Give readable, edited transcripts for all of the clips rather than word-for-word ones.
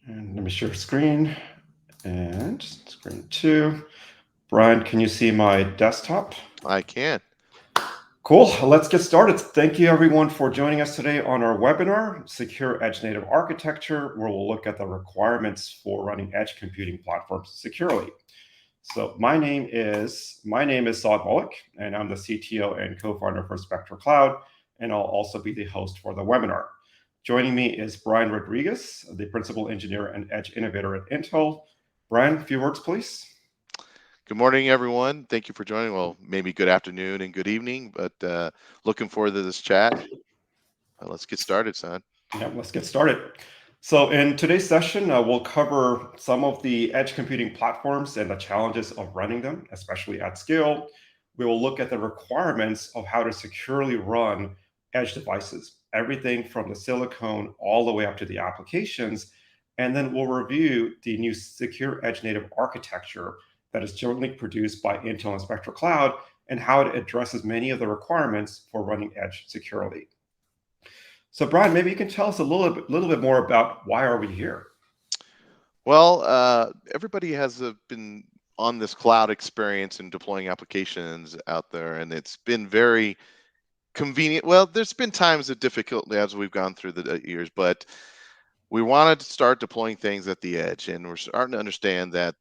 And let me share screen and screen two. Brian, can you see my desktop? I can. Cool. Let's get started. Thank you, everyone, for joining us today on our webinar, Secure Edge Native Architecture, where we'll look at the requirements for running edge computing platforms securely. So my name is Saad Malik, and I'm the CTO and co-founder for Spectro Cloud, and I'll also be the host for the webinar. Joining me is Bryan Rodriguez, the principal engineer and edge innovator at Intel. Bryan, a few words, please. Good morning, everyone. Thank you for joining. Well, maybe good afternoon and good evening, but looking forward to this chat. Let's get started, son. Yeah, let's get started. So in today's session, we'll cover some of the edge computing platforms and the challenges of running them, especially at scale. We will look at the requirements of how to securely run edge devices, everything from the silicon all the way up to the applications. And then we'll review the new secure edge native architecture that is jointly produced by Intel and Spectral Cloud and how it addresses many of the requirements for running edge securely. So, Brian, maybe you can tell us a little bit more about why are we here? Well, everybody has been on this cloud experience and deploying applications out there, and it's been very convenient. Well, there's been times of difficulty as we've gone through the years, but we wanted to start deploying things at the edge, and we're starting to understand that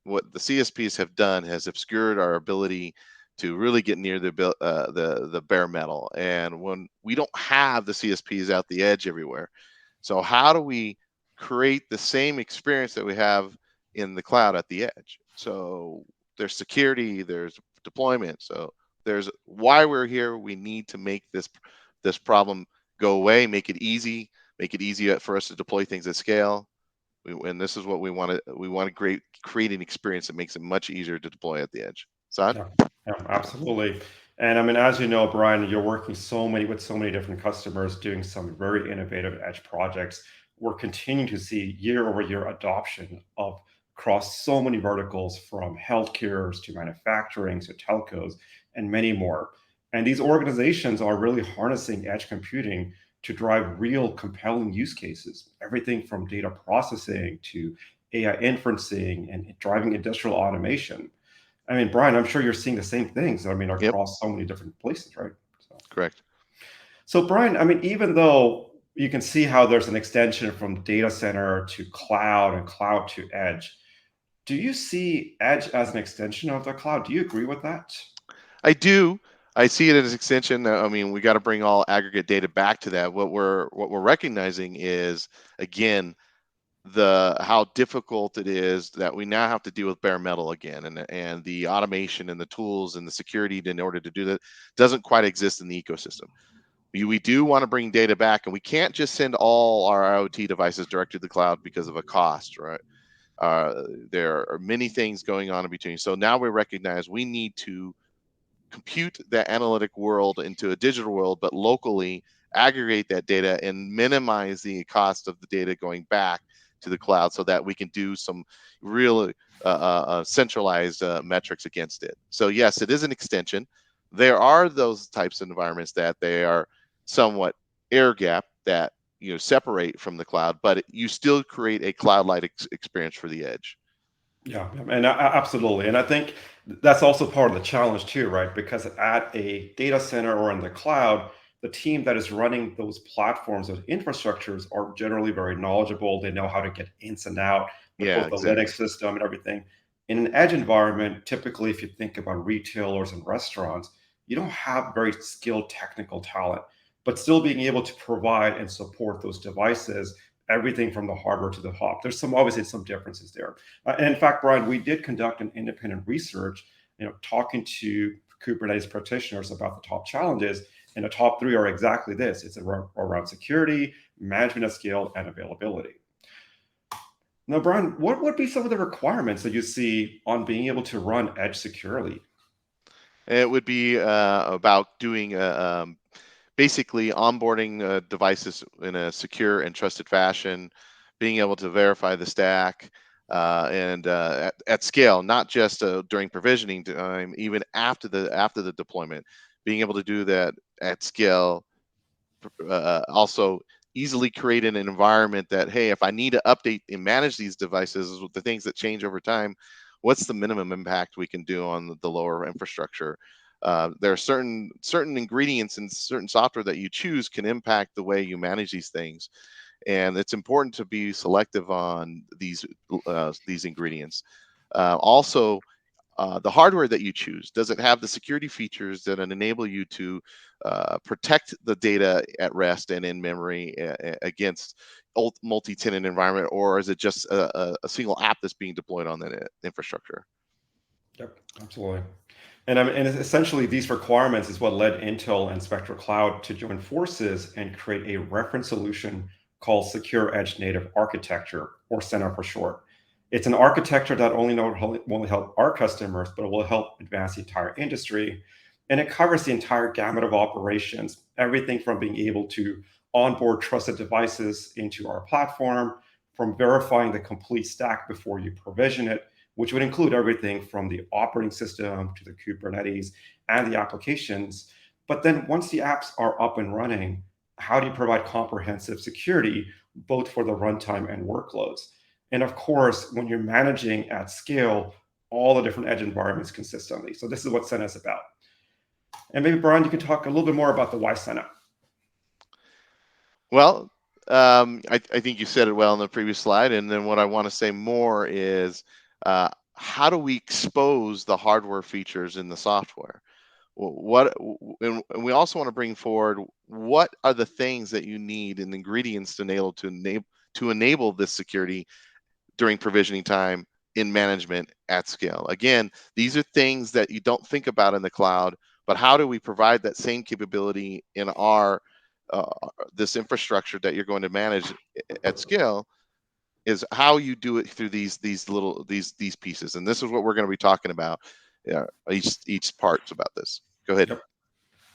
what the CSPs have done has obscured our ability to really get near the bare metal. And when we don't have the CSPs out the edge everywhere, so how do we create the same experience that we have in the cloud at the edge? So there's security, there's deployment. So there's why we're here. We need to make this problem go away, make it easier for us to deploy things at scale. And this is what we want to create an experience that makes it much easier to deploy at the edge. Saad? Yeah, yeah, absolutely. And I mean, as you know, Brian, you're working with so many different customers doing some very innovative edge projects. We're continuing to see year over year adoption of across so many verticals from healthcare to manufacturing to telcos and many more. And these organizations are really harnessing edge computing to drive real compelling use cases, everything from data processing to AI inferencing and driving industrial automation. I mean, Brian, I'm sure you're seeing the same things. I mean, Yep, across so many different places, right? So, correct. so Brian, I mean, even though you can see how there's an extension from data center to cloud and cloud to edge, do you see edge as an extension of the cloud? Do you agree with that? I do. I see it as an extension. I mean, we got to bring all aggregate data back to that. What we're recognizing is again the how difficult it is that we now have to deal with bare metal again, and the automation and the tools and the security in order to do that doesn't quite exist in the ecosystem. We do want to bring data back, and we can't just send all our IoT devices direct to the cloud because of a cost, right? There are many things going on in between. So now we recognize we need to compute that analytic world into a digital world, but locally aggregate that data and minimize the cost of the data going back to the cloud so that we can do some real centralized metrics against it. So yes, it is an extension. There are those types of environments that they are somewhat air gap that separate from the cloud, but you still create a cloud-like experience for the edge. Yeah, and absolutely. And I think that's also part of the challenge too, right? Because at a data center or in the cloud, the team that is running those platforms, those infrastructures are generally very knowledgeable. They know how to get ins and out with Yeah, both the Linux exactly. system and everything. In an edge environment, typically, if you think about retailers and restaurants, you don't have very skilled technical talent, but still being able to provide and support those devices, everything from the hardware to the hop. There's some obviously some differences there. And in fact, Brian, we did conduct an independent research, talking to Kubernetes practitioners about the top challenges. And the top three are exactly this: it's around security, management of scale, and availability. Now, Brian, what would be some of the requirements that you see on being able to run edge securely? It would be about doing basically onboarding devices in a secure and trusted fashion, being able to verify the stack, and at scale, not just during provisioning time, even after the deployment, being able to do that at scale. Also, easily create an environment that, hey, if I need to update and manage these devices with the things that change over time, what's the minimum impact we can do on the lower infrastructure? There are certain ingredients and certain software that you choose can impact the way you manage these things, and it's important to be selective on these ingredients. Also, the hardware that you choose, does it have the security features that enable you to protect the data at rest and in memory against multi-tenant environment, or is it just a single app that's being deployed on that infrastructure? Yep, absolutely. And, and essentially, these requirements is what led Intel and Spectro Cloud to join forces and create a reference solution called Secure Edge Native Architecture, or SENA for short. It's an architecture that won't help our customers, but it will help advance the entire industry. And it covers the entire gamut of operations, everything from being able to onboard trusted devices into our platform, from verifying the complete stack before you provision it, which would include everything from the operating system to the Kubernetes and the applications. But then once the apps are up and running, how do you provide comprehensive security both for the runtime and workloads? And of course, when you're managing at scale all the different edge environments consistently. So this is what SENA is about. And maybe Bryan, you can talk a little bit more about the why SENA. Well, I think you said it well in the previous slide. And then what I want to say more is, how do we expose the hardware features in the software? And we also want to bring forward, what are the things that you need and ingredients to enable this security during provisioning time in management at scale. Again, these are things that you don't think about in the cloud, but how do we provide that same capability in our this infrastructure that you're going to manage at scale, is how you do it through these pieces. And this is what we're going to be talking about, each parts about this. Go ahead. Yep.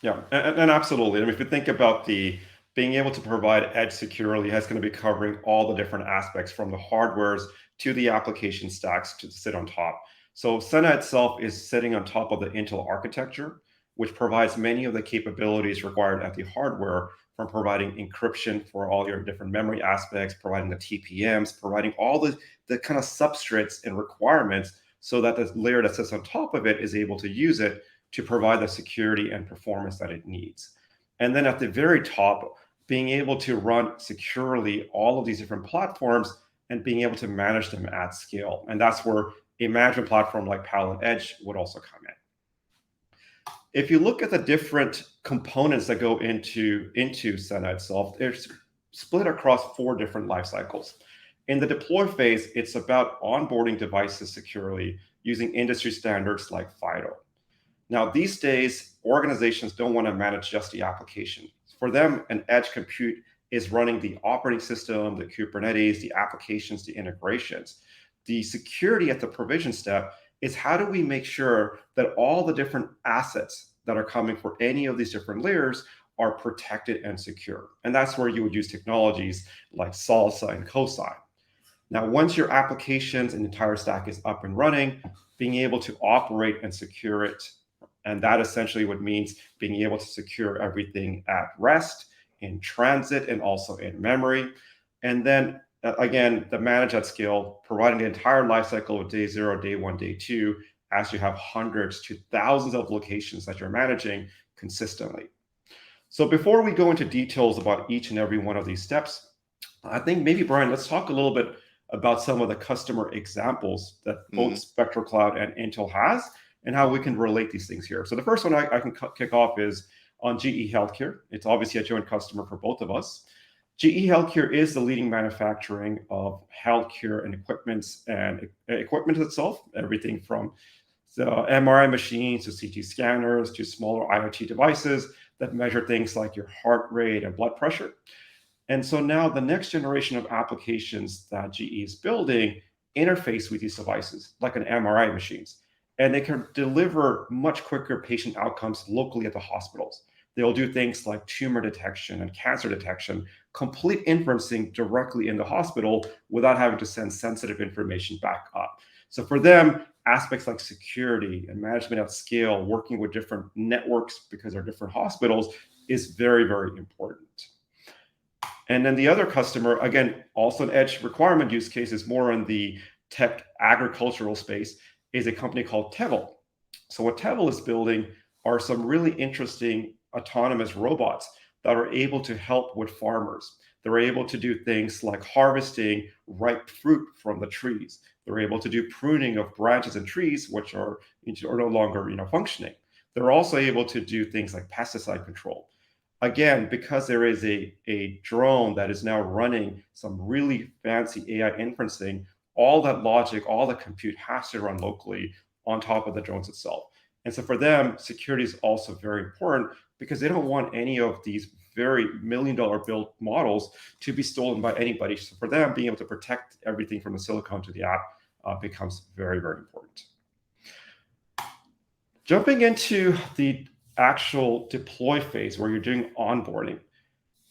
Yeah, and absolutely. I mean, if you think about the being able to provide edge securely, it's going to be covering all the different aspects from the hardwares to the application stacks to sit on top. So SENA itself is sitting on top of the Intel architecture, which provides many of the capabilities required at the hardware, from providing encryption for all your different memory aspects, providing the TPMs, providing all the kind of substrates and requirements so that the layer that sits on top of it is able to use it to provide the security and performance that it needs. And then at the very top, being able to run securely all of these different platforms and being able to manage them at scale. And that's where a management platform like Palo Edge would also come in. If you look at the different components that go into SENA itself, they're split across 4 different life cycles. In the deploy phase, it's about onboarding devices securely using industry standards like FIDO. Now, these days, organizations don't want to manage just the application. For them, an edge compute is running the operating system, the Kubernetes, the applications, the integrations. The security at the provision step is, how do we make sure that all the different assets that are coming for any of these different layers are protected and secure? And that's where you would use technologies like Salsa and Cosign. Now, once your applications and entire stack is up and running, being able to operate and secure it. And that essentially what means being able to secure everything at rest, in transit, and also in memory. And then again, the manage at scale, providing the entire lifecycle of day 0, day 1, day 2, as you have hundreds to thousands of locations that you're managing consistently. So before we go into details about each and every one of these steps, I think maybe, Bryan, let's talk a little bit about some of the customer examples that both Spectro Cloud and Intel has, and how we can relate these things here. So the first one I can kick off is on GE Healthcare. It's obviously a joint customer for both of us. GE Healthcare is the leading manufacturing of healthcare and equipment itself, everything from the MRI machines to CT scanners to smaller IoT devices that measure things like your heart rate and blood pressure. And so now the next generation of applications that GE is building interface with these devices, like an MRI machines, and they can deliver much quicker patient outcomes locally at the hospitals. They'll do things like tumor detection and cancer detection, complete inferencing directly in the hospital without having to send sensitive information back up. So for them, aspects like security and management at scale, working with different networks because they're different hospitals, is very, very important. And then the other customer, again, also an edge requirement use case, is more in the tech agricultural space, is a company called Tevel. So what Tevel is building are some really interesting autonomous robots that are able to help with farmers. They're able to do things like harvesting ripe fruit from the trees. They're able to do pruning of branches and trees which are no longer functioning. They're also able to do things like pesticide control. Again, because there is a drone that is now running some really fancy AI inferencing, all that logic, all the compute has to run locally on top of the drones itself. And so for them, security is also very important because they don't want any of these very $1 million built models to be stolen by anybody. So for them, being able to protect everything from the silicon to the app becomes very, very important. Jumping into the actual deploy phase where you're doing onboarding,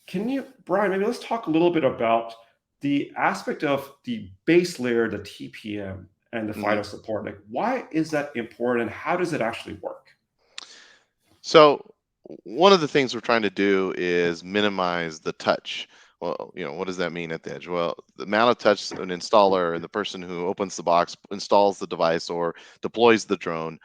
can you, Bryan, maybe let's talk a little bit about the aspect of the base layer, the TPM, and the FIDO support. Like, why is that important, and how does it actually work? So one of the things we're trying to do is minimize the touch. Well, what does that mean at the edge? Well, the amount of touch an installer and the person who opens the box, installs the device, or deploys the drone,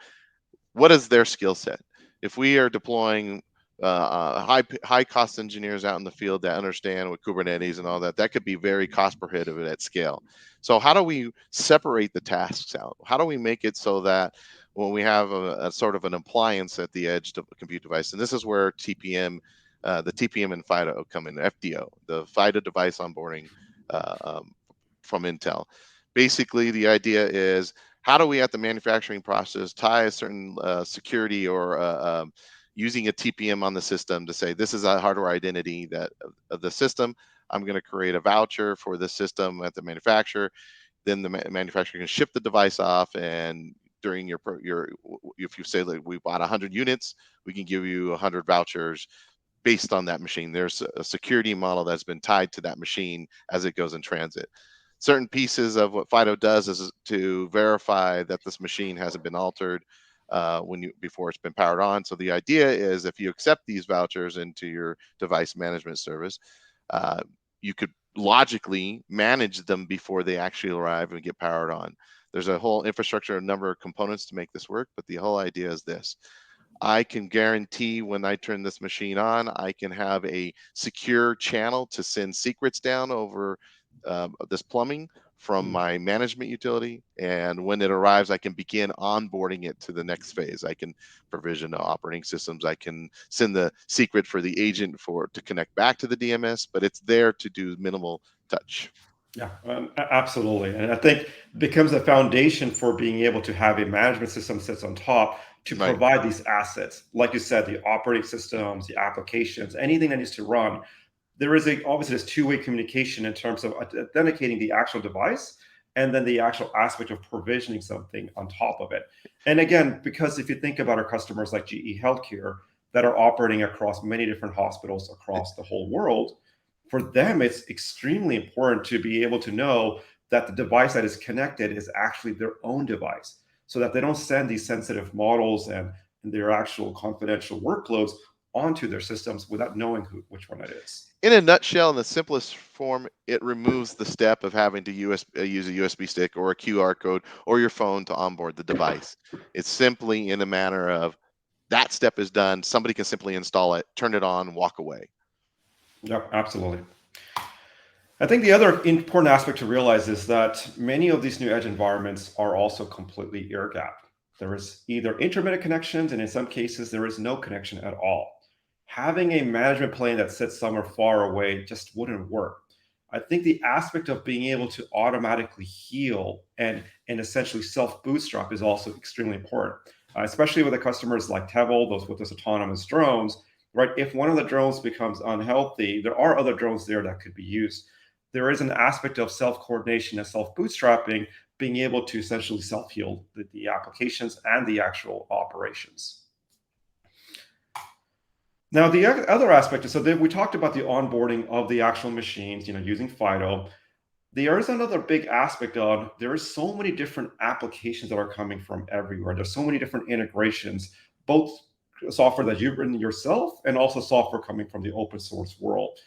what is their skill set? If we are deploying high cost engineers out in the field that understand with Kubernetes and all that, that could be very cost prohibitive at scale. So how do we separate the tasks out? How do we make it so that when we have a sort of an appliance at the edge of a compute device, and this is where TPM, the TPM and FIDO come in, FDO, the FIDO device onboarding from Intel. Basically, the idea is, how do we at the manufacturing process tie a certain security or using a TPM on the system to say, this is a hardware identity that of the system. I'm going to create a voucher for the system at the manufacturer. Then the manufacturer can ship the device off, and during your if you say that we bought 100 units, we can give you 100 vouchers based on that machine. There's a security model that's been tied to that machine as it goes in transit. Certain pieces of what FIDO does is to verify that this machine hasn't been altered before it's been powered on. So the idea is, if you accept these vouchers into your device management service, you could logically manage them before they actually arrive and get powered on. There's a whole infrastructure, a number of components to make this work, but the whole idea is this: I can guarantee when I turn this machine on, I can have a secure channel to send secrets down over this plumbing from my management utility. And when it arrives, I can begin onboarding it to the next phase. I can provision operating systems. I can send the secret for the agent to connect back to the DMS, but it's there to do minimal touch. Yeah, absolutely. And I think it becomes a foundation for being able to have a management system sits on top to Right. provide these assets. Like you said, the operating systems, the applications, anything that needs to run. There is obviously this two-way communication in terms of authenticating the actual device and then the actual aspect of provisioning something on top of it. And again, because if you think about our customers like GE Healthcare that are operating across many different hospitals across the whole world, for them, it's extremely important to be able to know that the device that is connected is actually their own device so that they don't send these sensitive models and their actual confidential workloads onto their systems without knowing which one it is. In a nutshell, in the simplest form, it removes the step of having to use a USB stick or a QR code or your phone to onboard the device. It's simply in a manner of, that step is done. Somebody can simply install it, turn it on, walk away. Yep, absolutely. I think the other important aspect to realize is that many of these new edge environments are also completely air gapped. There is either intermittent connections, and in some cases, there is no connection at all. Having a management plane that sits somewhere far away just wouldn't work. I think the aspect of being able to automatically heal and essentially self bootstrap is also extremely important, especially with the customers like Tevel, those with those autonomous drones. Right, if one of the drones becomes unhealthy, there are other drones there that could be used. There is an aspect of self coordination and self bootstrapping, being able to essentially self heal the applications and the actual operations. Now, the other aspect is, we talked about the onboarding of the actual machines, using FIDO. There is another big aspect on, there is so many different applications that are coming from everywhere. There's so many different integrations, both software that you've written yourself and also software coming from the open source world.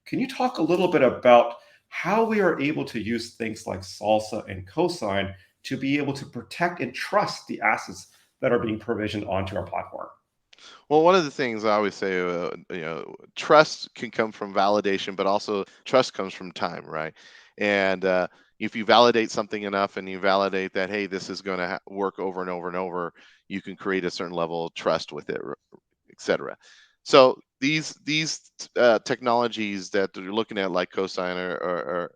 Can you talk a little bit about how we are able to use things like salsa and cosign to be able to protect and trust the assets that are being provisioned onto our platform? Well, one of the things I always say, trust can come from validation, but also trust comes from time, right? And if you validate something enough and you validate that, hey, this is going to work over and over and over, you can create a certain level of trust with it, etc. So these technologies that you're looking at, like Cosign or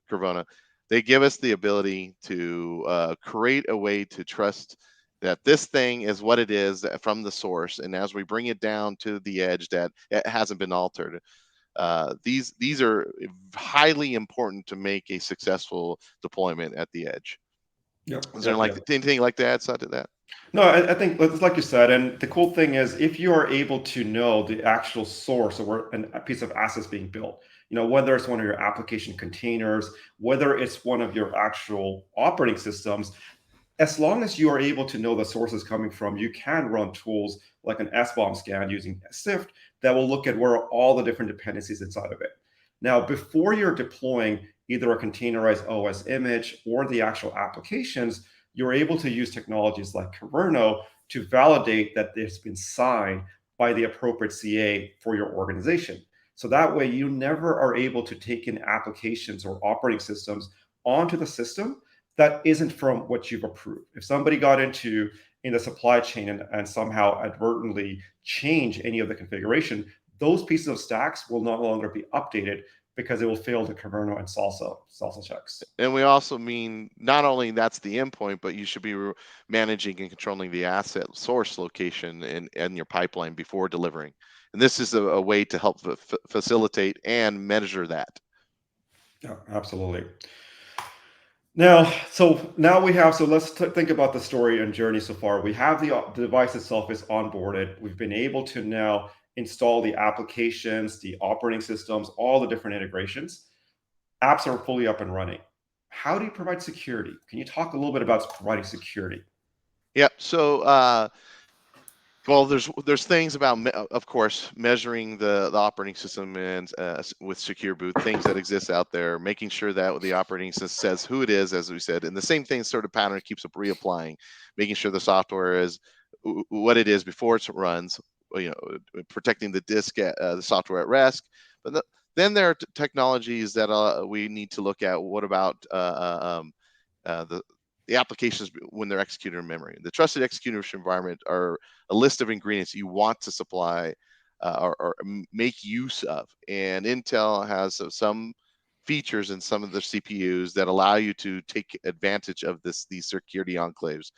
Corvona, they give us the ability to create a way to trust that this thing is what it is from the source, and as we bring it down to the edge, that it hasn't been altered. These are highly important to make a successful deployment at the edge. Yep, Is there yep, like yep. anything like that side to that? No, I think it's like you said, and the cool thing is if you are able to know the actual source of where a piece of assets being built, whether it's one of your application containers, whether it's one of your actual operating systems, as long as you are able to know the sources coming from, you can run tools like an SBOM scan using SIFT that will look at where are all the different dependencies inside of it. Now, before you're deploying either a containerized OS image or the actual applications, you're able to use technologies like Caverno to validate that it's been signed by the appropriate CA for your organization. So that way, you never are able to take in applications or operating systems onto the system that isn't from what you've approved. If somebody got into in the supply chain and somehow advertently change any of the configuration, those pieces of stacks will no longer be updated because it will fail the Caverno and salsa checks. And we also mean not only that's the endpoint, but you should be managing and controlling the asset source location in your pipeline before delivering. And this is a way to help facilitate and measure that. Yeah, absolutely. Now we have, so let's think about the story and journey so far. We have the device itself is onboarded. We've been able to now install the applications, the operating systems, all the different integrations. Apps are fully up and running. How do you provide security? Can you talk a little bit about providing security? Yep. So well, there's things about, of course, measuring the operating system and with secure boot, things that exist out there, making sure that the operating system says who it is, as we said, and the same thing sort of pattern keeps up reapplying, making sure the software is what it is before it runs, protecting the disk, the software at rest. But then there are technologies that we need to look at. What about the applications when they're executed in memory? The trusted execution environment are a list of ingredients you want to supply or make use of. And Intel has some features in some of the CPUs that allow you to take advantage of these security enclaves.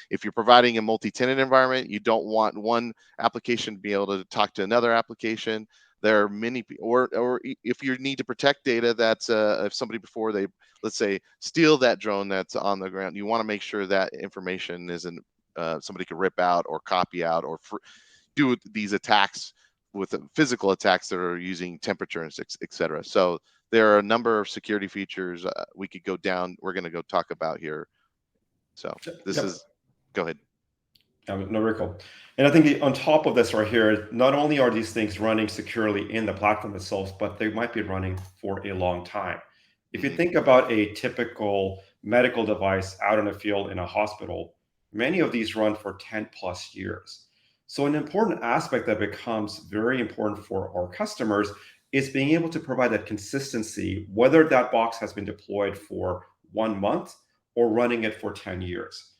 If you're providing a multi-tenant environment, you don't want one application to be able to talk to another application. There are many, or if you need to protect data that's if somebody before they, let's say, steal that drone that's on the ground, you want to make sure that information isn't somebody can rip out or copy out or do these attacks with physical attacks that are using temperature and et cetera. So there are a number of security features we could go down. We're going to go talk about here. So this Yep. is, go ahead. No, very cool. And I think on top of this right here, not only are these things running securely in the platform itself, but they might be running for a long time. If you Mm-hmm. think about a typical medical device out in the field in a hospital, many of these run for 10 plus years. So an important aspect that becomes very important for our customers is being able to provide that consistency, whether that box has been deployed for 1 month or running it for 10 years.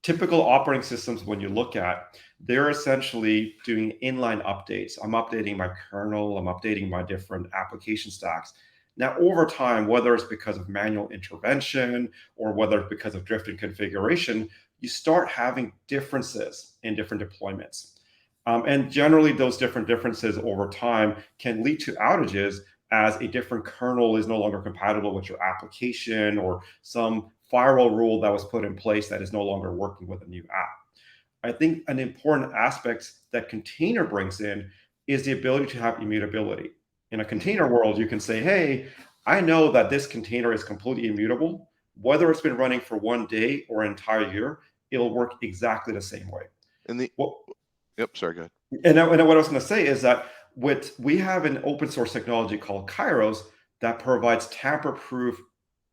Typical operating systems, when you look at, they're essentially doing inline updates. I'm updating my kernel, I'm updating my different application stacks. Now, over time, whether it's because of manual intervention or whether it's because of drifting configuration, you start having differences in different deployments. And generally, those different differences over time can lead to outages as a different kernel is no longer compatible with your application or some firewall rule that was put in place that is no longer working with a new app. I think an important aspect that container brings in is the ability to have immutability. In a Mm-hmm. container world, you can say, hey, I know that this container is completely immutable. Whether it's been running for 1 day or an entire year, it'll work exactly the same way. And the, Well, yep, sorry, go ahead. and what I was going to say is that We have an open source technology called Kairos that provides tamper-proof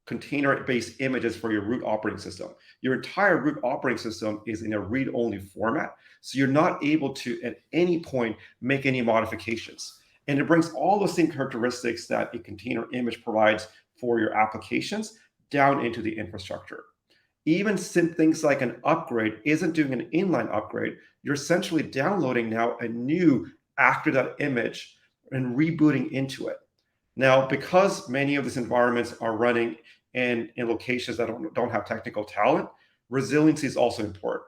container-based images for your root operating system. Your entire root operating system is in a read-only format, so you're not able to at any point make any modifications. And it brings all the same characteristics that a container image provides for your applications down into the infrastructure. Even things like an upgrade isn't doing an inline upgrade. You're essentially downloading now a new after that image and rebooting into it. Now, because many of these environments are running in locations that don't have technical talent, resiliency is also important.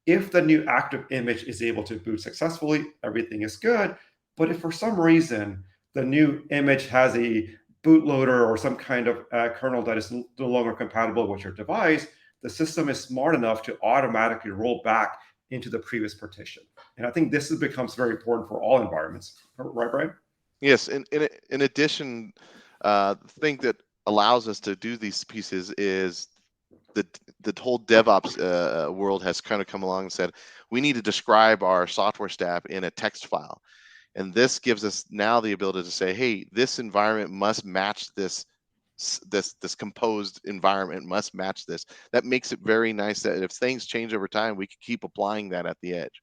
If the new active image is able to boot successfully, everything is good. But if for some reason the new image has a bootloader or some kind of kernel that is no longer compatible with your device, the system is smart enough to automatically roll back into the previous partition. And I think this becomes very important for all environments. Right, Brian? Yes, and in addition, the thing that allows us to do these pieces is the whole DevOps world has kind of come along and said we need to describe our software stack in a text file, and this gives us now the ability to say, hey, this environment must match this composed environment must match this. That makes it very nice that if things change over time, we can keep applying that at the edge.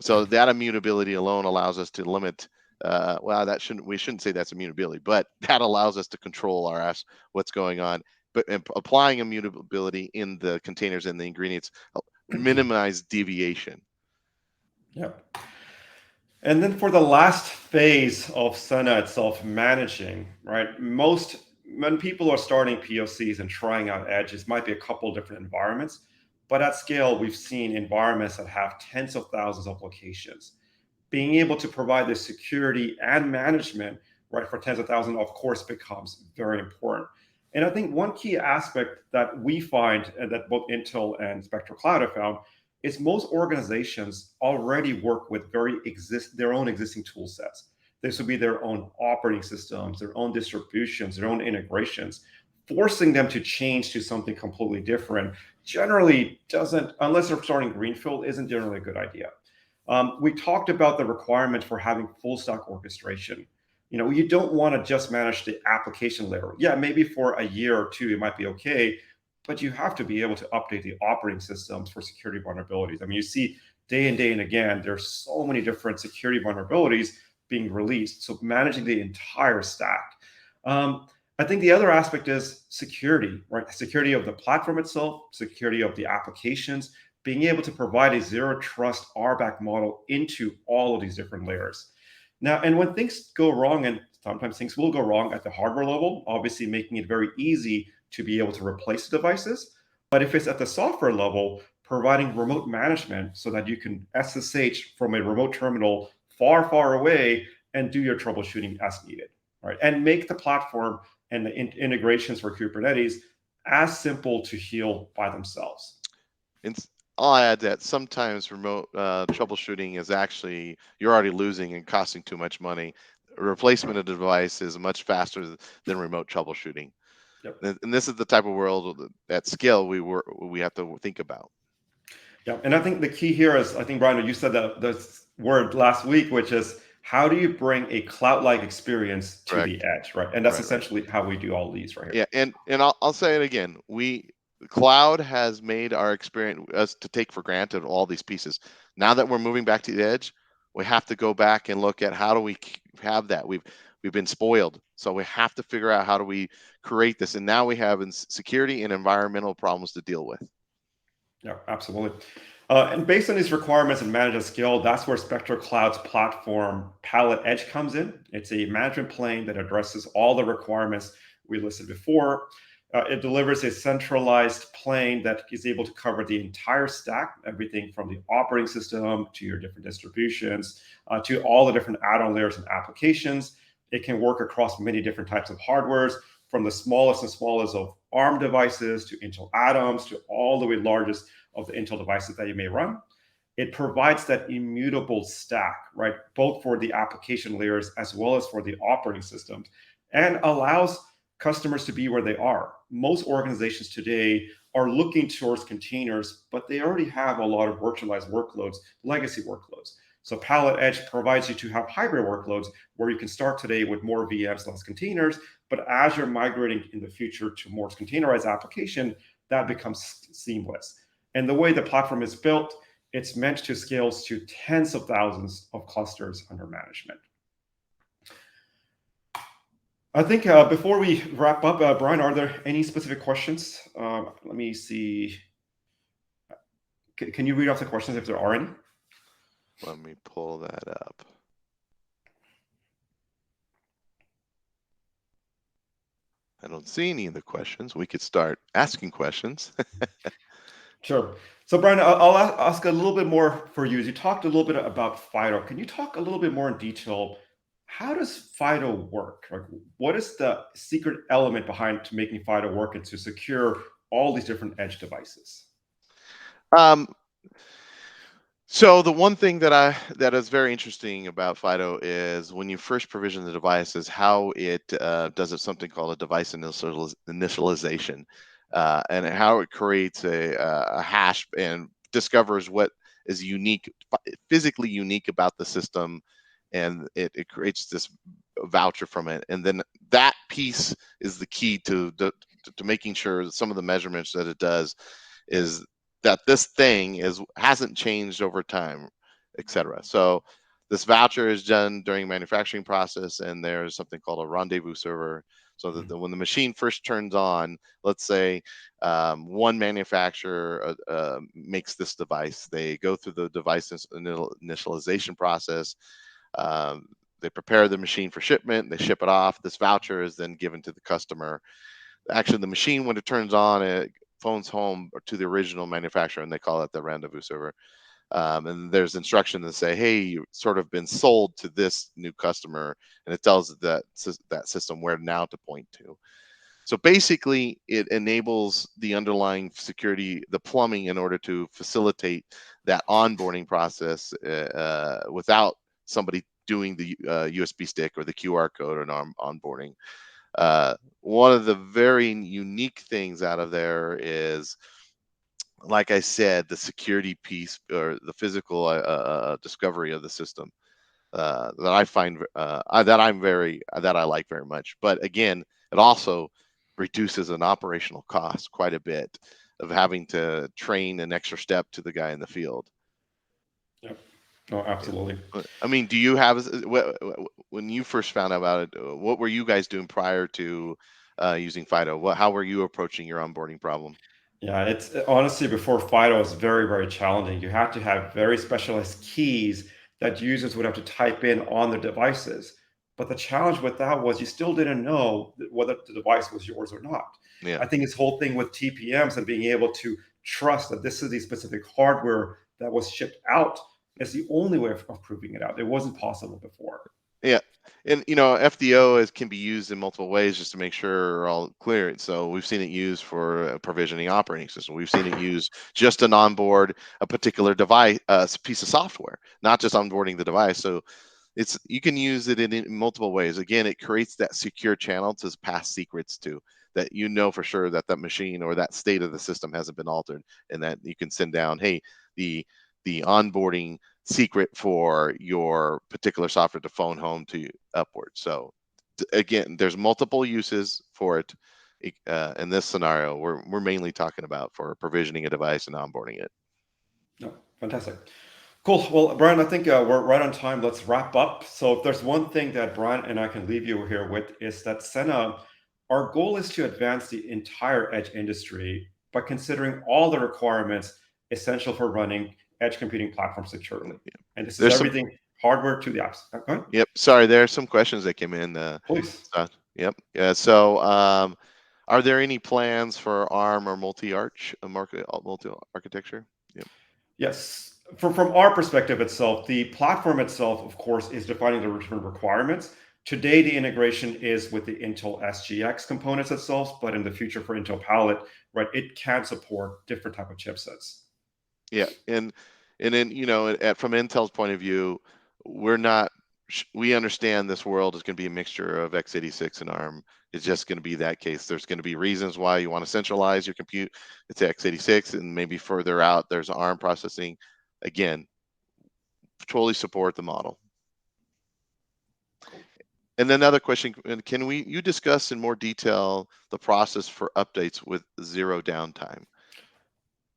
So that immutability alone allows us to limit. Well, we shouldn't say that's immutability, but that allows us to control what's going on. But applying immutability in the containers and the ingredients minimize deviation. Yep. And then for the last phase of SENA itself, managing, right? When people are starting POCs and trying out edges, might be a couple different environments, but at scale, we've seen environments that have tens of thousands of locations. Being able to provide the security and management, right, for tens of thousands, of course, becomes very important. And I think one key aspect that we find, and that both Intel and Spectro Cloud have found, is most organizations already work with their own existing tool sets. This would be their own operating systems, their own distributions, their own integrations. Forcing them to change to something completely different generally doesn't, unless they're starting greenfield, isn't generally a good idea. We talked about the requirement for having full stack orchestration. You don't want to just manage the application layer. Yeah, maybe for a year or two, it might be okay, but you have to be able to update the operating systems for security vulnerabilities. I mean, you see day and again, there's so many different security vulnerabilities being released. So managing the entire stack. I think the other aspect is security, right? Security of the platform itself, security of the applications, being able to provide a zero trust RBAC model into all of these different layers. Now, and when things go wrong, and sometimes things will go wrong at the hardware level, obviously making it very easy to be able to replace the devices. But if it's at the software level, providing remote management so that you can SSH from a remote terminal far, far away and do your troubleshooting as needed, right? And make the platform and the integrations for Kubernetes as simple to heal by themselves. And I'll add that sometimes remote troubleshooting is actually, you're already losing and costing too much money. A replacement of the device is much faster than remote troubleshooting. Yep. And this is the type of world at scale we have to think about. Yeah, and I think the key here is, I think, Brian, you said the word last week, which is how do you bring a cloud-like experience to the edge, right? And that's essentially how we do all these right here. Yeah, and I'll say it again. Cloud has made our experience us to take for granted all these pieces. Now that we're moving back to the edge, we have to go back and look at how do we have that. We've been spoiled, so we have to figure out how do we create this. And now we have security and environmental problems to deal with. Yeah, absolutely. And based on these requirements and manage at scale, that's where Spectro Cloud's platform Palette Edge comes in. It's a management plane that addresses all the requirements we listed before. It delivers a centralized plane that is able to cover the entire stack, everything from the operating system to your different distributions, to all the different add-on layers and applications. It can work across many different types of hardwares, from the smallest and smallest of ARM devices to Intel Atoms to all the way largest of the Intel devices that you may run. It provides that immutable stack, right, both for the application layers as well as for the operating systems, and allows customers to be where they are. Most organizations today are looking towards containers, but they already have a lot of virtualized workloads, legacy workloads. So Pallet Edge provides you to have hybrid workloads where you can start today with more VMs, less containers, but as you're migrating in the future to more containerized application, that becomes seamless. And the way the platform is built, it's meant to scale to tens of thousands of clusters under management. I think before we wrap up, Bryan, are there any specific questions? Let me see. Can you read off the questions if there are any? Let me pull that up. I don't see any of the questions. We could start asking questions. Sure. So, Bryan, I'll ask a little bit more for you. As you talked a little bit about FIDO, can you talk a little bit more in detail? How does FIDO work? Like, what is the secret element behind to making FIDO work and to secure all these different edge devices? Um, So the one thing that is very interesting about FIDO is when you first provision the device is how it does it something called a device initialization, and how it creates a hash and discovers what is unique, physically unique about the system, and it creates this voucher from it, and then that piece is the key to making sure that some of the measurements that it does is that this thing hasn't changed over time, etc. So this voucher is done during manufacturing process, and there's something called a rendezvous server. So that when the machine first turns on, let's say one manufacturer makes this device, they go through the device initialization process. Um, they prepare the machine for shipment. They ship it off. This voucher is then given to the customer. Actually, the machine, when it turns on, it phones home or to the original manufacturer, and they call it the rendezvous server. And there's instruction to say, hey, you've sort of been sold to this new customer, and it tells that system where now to point to. So basically, it enables the underlying security, the plumbing, in order to facilitate that onboarding process without somebody doing the USB stick or the QR code and onboarding. One of the very unique things out of there is, like I said, the security piece or the physical discovery of the system that I find that I like very much. But again, it also reduces an operational cost quite a bit of having to train an extra step to the guy in the field. Yep. Oh, absolutely. I mean, do you have when you first found out about it? What were you guys doing prior to using FIDO? How were you approaching your onboarding problem? Yeah, it's honestly before FIDO was very, very challenging. You had to have very specialized keys that users would have to type in on their devices. But the challenge with that was you still didn't know whether the device was yours or not. Yeah. I think this whole thing with TPMs and being able to trust that this is the specific hardware that was shipped out is the only way of proving it out. It wasn't possible before. Yeah. And FDO can be used in multiple ways just to make sure we're all clear. So we've seen it used for provisioning operating system. We've seen it used just to onboard a particular device, piece of software, not just onboarding the device. So you can use it in multiple ways. Again, it creates that secure channel to pass secrets to, that for sure that that machine or that state of the system hasn't been altered, and that you can send down, hey, the onboarding secret for your particular software to phone home to upward. So again, there's multiple uses for it. In this scenario, we're mainly talking about for provisioning a device and onboarding it. No, fantastic. Cool. Well, Bryan, I think we're right on time. Let's wrap up. So, if there's one thing that Bryan and I can leave you here with, is that SENA, our goal is to advance the entire edge industry by considering all the requirements essential for running edge computing platforms securely. And this is There's some. everything hardware to the apps. Go ahead. Yep. Sorry, there are some questions that came in. Please. Yep. Yeah. So, are there any plans for ARM or multi architecture? Yep. Yes. From our perspective itself, the platform itself, of course, is defining the different requirements. Today, the integration is with the Intel SGX components itself, but in the future for Intel Palette, right, it can support different type of chipsets. Yeah, and then from Intel's point of view, we're not. We understand this world is going to be a mixture of x86 and ARM. It's just going to be that case. There's going to be reasons why you want to centralize your compute. It's x86, and maybe further out there's ARM processing. Again, totally support the model. Cool. And then another question, can you discuss in more detail the process for updates with zero downtime?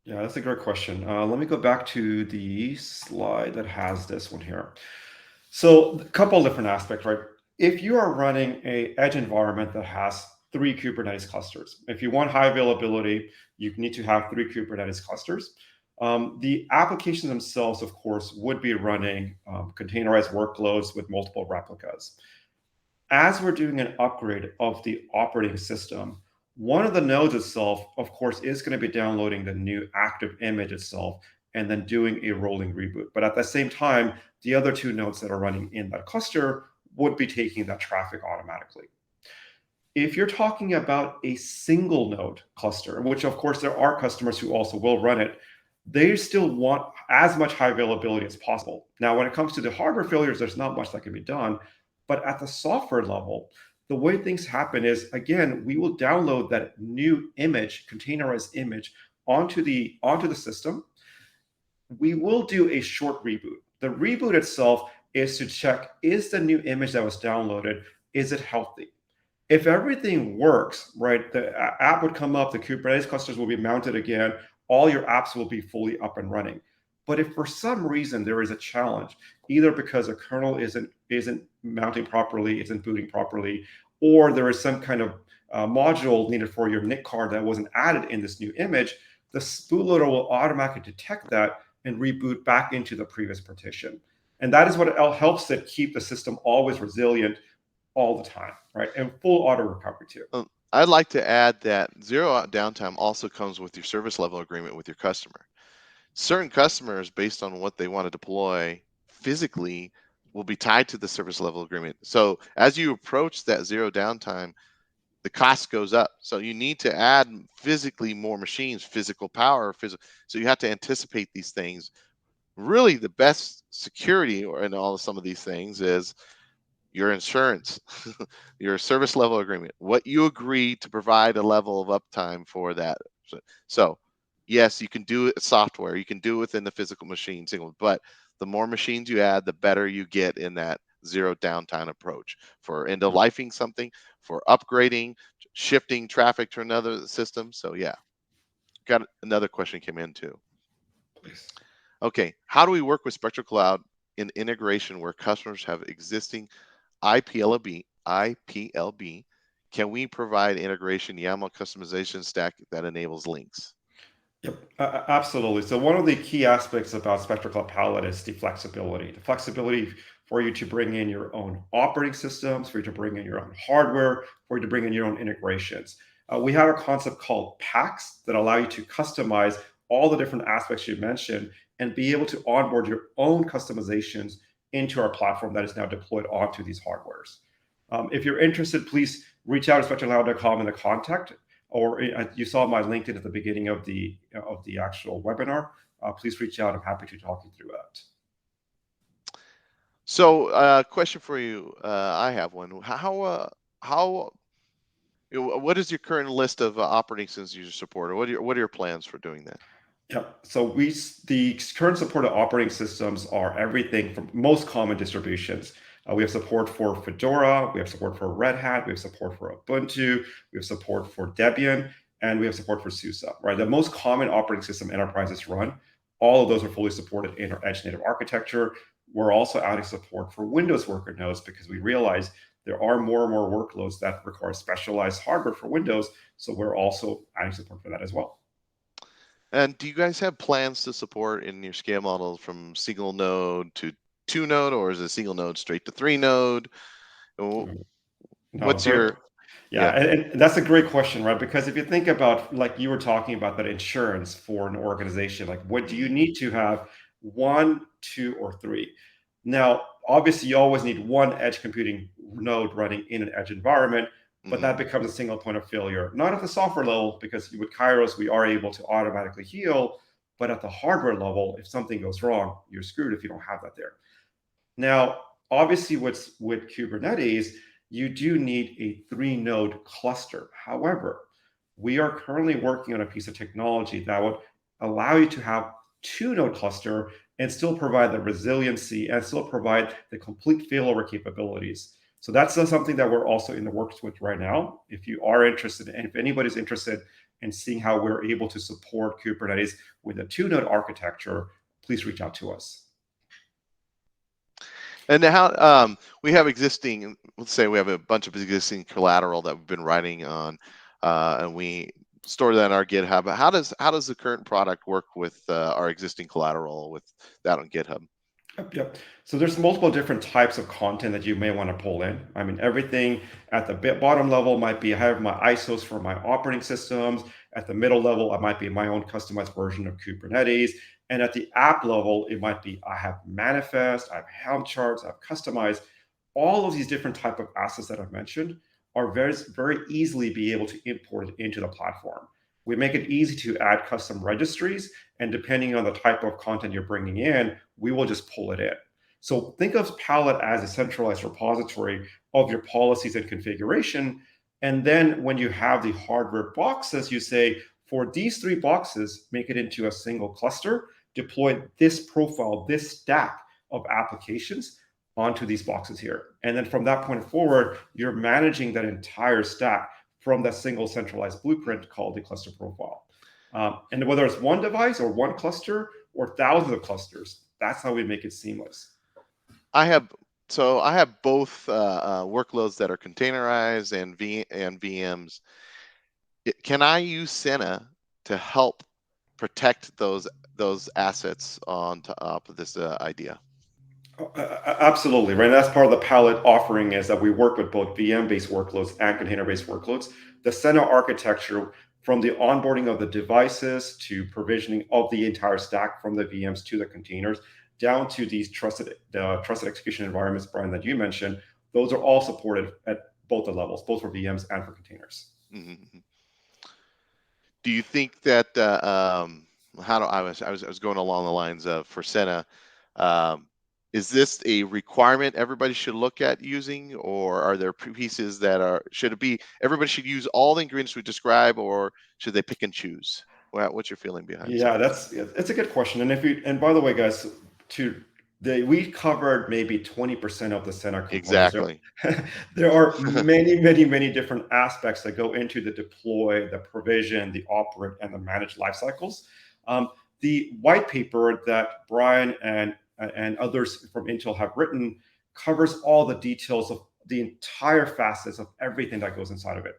Yeah, that's a great question. Let me go back to the slide that has this one here. So, a couple of different aspects, right? If you are running a edge environment that has three Kubernetes clusters, if you want high availability, you need to have three Kubernetes clusters. The applications themselves, of course, would be running containerized workloads with multiple replicas. As we're doing an upgrade of the operating system, one of the nodes itself, of course, is going to be downloading the new active image itself and then doing a rolling reboot. But at the same time, the other two nodes that are running in that cluster would be taking that traffic automatically. If you're talking about a single node cluster, which of course there are customers who also will run it, they still want as much high availability as possible. Now, when it comes to the hardware failures, there's not much that can be done. But at the software level, the way things happen is, again, we will download that new image, containerized image, onto the system. We will do a short reboot. The reboot itself is to check, is the new image that was downloaded, is it healthy? If everything works, right, the app would come up, the Kubernetes clusters will be mounted again, all your apps will be fully up and running. But if for some reason there is a challenge, either because a kernel isn't mounting properly, isn't booting properly, or there is some kind of module needed for your NIC card that wasn't added in this new image, the bootloader will automatically detect that and reboot back into the previous partition. And that is what helps it keep the system always resilient all the time, right? And full auto recovery too. I'd like to add that zero downtime also comes with your service level agreement with your customer. Certain customers, based on what they want to deploy physically, will be tied to the service level agreement. So as you approach that zero downtime, the cost goes up. So you need to add physically more machines, physical power, so you have to anticipate these things. Really, the best security in some of these things is your insurance, your service level agreement, what you agree to provide a level of uptime for that. So yes, you can do it software, you can do it within the physical machine single, but the more machines you add, the better you get in that zero downtime approach for end of lifing something, for upgrading, shifting traffic to another system. So yeah, got another question came in too. Please. Okay, how do we work with Spectro Cloud in integration where customers have existing IPLB? Can we provide integration YAML customization stack that enables links? Yep, absolutely. So one of the key aspects about Spectro Cloud Palette is the flexibility. The flexibility for you to bring in your own operating systems, for you to bring in your own hardware, for you to bring in your own integrations. We have a concept called packs that allow you to customize all the different aspects you mentioned and be able to onboard your own customizations into our platform that is now deployed onto these hardwares. If you're interested, please reach out to spectrocloud.com in the contact, or you saw my LinkedIn at the beginning of the actual webinar. Please reach out. I'm happy to talk you through that. So, question for you. I have one. What is your current list of operating systems you support, or what are your plans for doing that? Yeah. So the current supported operating systems are everything from most common distributions. We have support for Fedora, we have support for Red Hat, we have support for Ubuntu, we have support for Debian, and we have support for SUSE. Right, the most common operating system enterprises run. All of those are fully supported in our edge native architecture. We're also adding support for Windows worker nodes because we realize there are more and more workloads that require specialized hardware for Windows. So we're also adding support for that as well. And do you guys have plans to support in your scale model from single node to 2 node, or is it single node straight to 3 node? No, What's very, your yeah, yeah? and that's a great question, right? Because if you think about, like you were talking about, that insurance for an organization, like what do you need to have, one, two, or three? Now, obviously, you always need one edge computing node running in an edge environment, but Mm-hmm. that becomes a single point of failure. Not at the software level, because with Kairos, we are able to automatically heal, but at the hardware level, if something goes wrong, you're screwed if you don't have that there. Now, obviously, with Kubernetes, you do need a three-node cluster. However, we are currently working on a piece of technology that would allow you to have two-node cluster and still provide the resiliency and still provide the complete failover capabilities. So that's something that we're also in the works with right now. If you are interested, and if anybody's interested in seeing how we're able to support Kubernetes with a two-node architecture, please reach out to us. And how we have existing, let's say we have a bunch of existing collateral that we've been writing on, and we store that in our GitHub. How does the current product work with our existing collateral with that on GitHub? Yep. So there's multiple different types of content that you may want to pull in. I mean, everything at the bottom level might be I have my ISOs for my operating systems. At the middle level, I might be my own customized version of Kubernetes. And at the app level, it might be I have manifest, I have Helm charts, I've customized. All of these different type of assets that I've mentioned are very easily be able to import it into the platform. We make it easy to add custom registries, and depending on the type of content you're bringing in, we will just pull it in. So think of Palette as a centralized repository of your policies and configuration. And then when you have the hardware boxes, you say, for these 3 boxes, make it into a single cluster, deploy this profile, this stack of applications onto these boxes here. And then from that point forward, you're managing that entire stack from that single centralized blueprint called the cluster profile. And whether it's one device or one cluster or thousands of clusters, that's how we make it seamless. I have both workloads that are containerized and VMs. Can I use SENA to help protect those assets on top of this idea? Absolutely, right. That's part of the Palette offering is that we work with both VM-based workloads and container-based workloads. The SENA architecture, from the onboarding of the devices to provisioning of the entire stack from the VMs to the containers, down to these trusted execution environments, Bryan, that you mentioned, those are all supported at both the levels, both for VMs and for containers. Mm-hmm. Do you think that how do I was going along the lines of for SENA? Is this a requirement everybody should look at using, or are there pieces that should it be everybody should use all the ingredients we describe, or should they pick and choose? What's your feeling behind Yeah, SENA? that's a good question. And by the way, guys, we covered maybe 20% of the center components. Exactly. There are many different aspects that go into the deploy, the provision, the operate, and the manage life cycles. The white paper that Bryan and others from Intel have written covers all the details of the entire facets of everything that goes inside of it.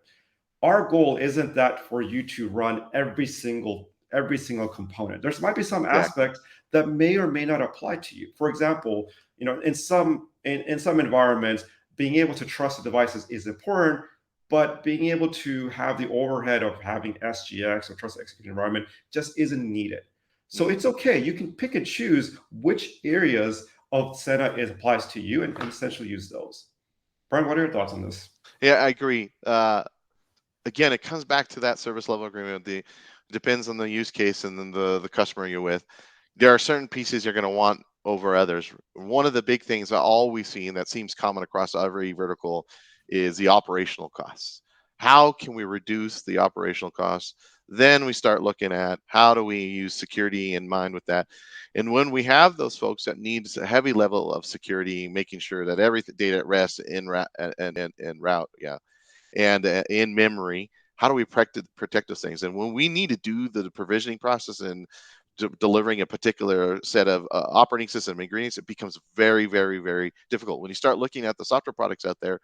Our goal isn't that for you to run every single component. There might be some Exactly. aspects that may or may not apply to you. For example, in some environments, being able to trust the devices is important, but being able to have the overhead of having SGX or trust execution environment just isn't needed. So it's okay. You can pick and choose which areas of SENA it applies to you and essentially use those. Bryan, what are your thoughts on this? Yeah, I agree. Again, it comes back to that service level agreement. It depends on the use case and then the customer you're with. There are certain pieces you're going to want over others. One of the big things that all we see, and that seems common across every vertical, is the operational costs. How can we reduce the operational costs? Then we start looking at how do we use security in mind with that. And when we have those folks that needs a heavy level of security, making sure that everything data at rest in route and route, yeah, and in memory, how do we protect those things? And when we need to do the provisioning process and delivering a particular set of operating system ingredients, it becomes very difficult. When you start looking at the software products out there,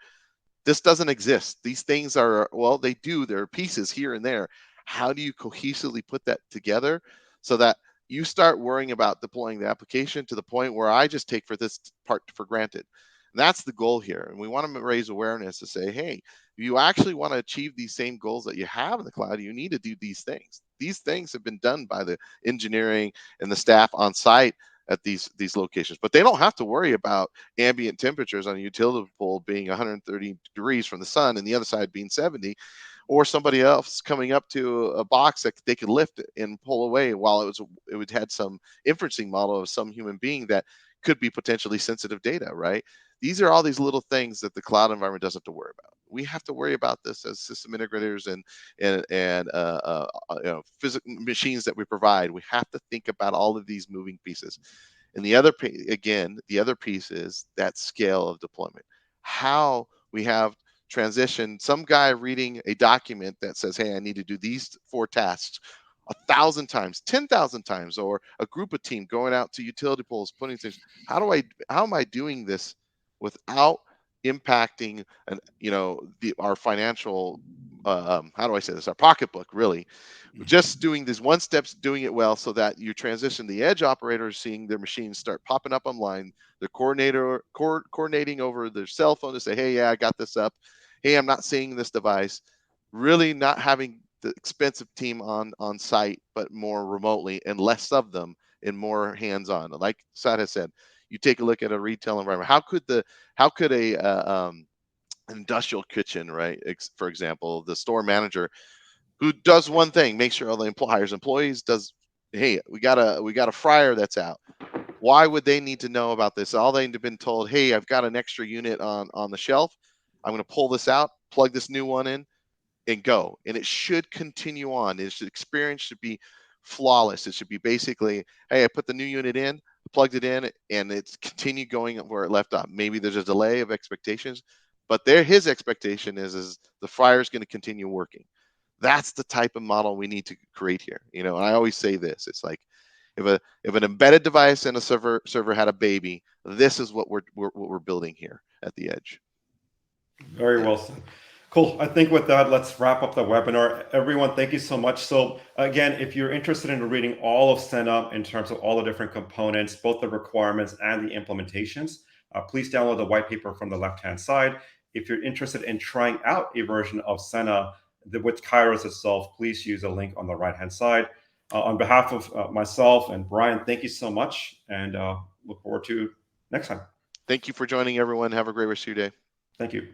this doesn't exist. These things are, well, they do, there are pieces here and there. How do you cohesively put that together so that you start worrying about deploying the application to the point where I just take for this part for granted? And that's the goal here. And we want to raise awareness to say, hey, if you actually want to achieve these same goals that you have in the cloud, you need to do these things. These things have been done by the engineering and the staff on site at these locations, but they don't have to worry about ambient temperatures on a utility pole being 130 degrees from the sun and the other side being 70, or somebody else coming up to a box that they could lift and pull away while it would had some inferencing model of some human being that could be potentially sensitive data, right? These are all these little things that the cloud environment doesn't have to worry about. We have to worry about this as system integrators and physical machines that we provide. We have to think about all of these moving pieces. And the other, again, the other piece is that scale of deployment. How we have transitioned some guy reading a document that says, hey, I need to do these 4 tasks 1,000 times, 10,000 times, or a group of team going out to utility poles, putting things. How am I doing this without impacting, our financial, how do I say this, our pocketbook, really? Just doing these one steps, doing it well, so that you transition the edge operators seeing their machines start popping up online, the coordinating over their cell phone to say, hey, yeah, I got this up. Hey, I'm not seeing this device. Really not having the expensive team on site, but more remotely, and less of them and more hands-on. Like Saad has said, you take a look at a retail environment. How could a industrial kitchen, right? For example, the store manager who does one thing, make sure all the hires employees, does, hey, we got a fryer that's out. Why would they need to know about this? All they've been told, hey, I've got an extra unit on the shelf. I'm going to pull this out, plug this new one in, and go. And it should continue on. Its experience should be flawless. It should be basically, hey, I put the new unit in, plugged it in, and it's continued going where it left off. Maybe there's a delay of expectations, but his expectation is the fryer is going to continue working. That's the type of model we need to create here. And I always say this: it's like if an embedded device and a server had a baby, this is what we're building here at the edge. Very well said. Cool. I think with that, let's wrap up the webinar. Everyone, thank you so much. So again, if you're interested in reading all of SENA in terms of all the different components, both the requirements and the implementations, please download the white paper from the left-hand side. If you're interested in trying out a version of SENA with Kairos itself, please use the link on the right-hand side. On behalf of myself and Bryan, thank you so much, and look forward to next time. Thank you for joining, everyone. Have a great rest of your day. Thank you.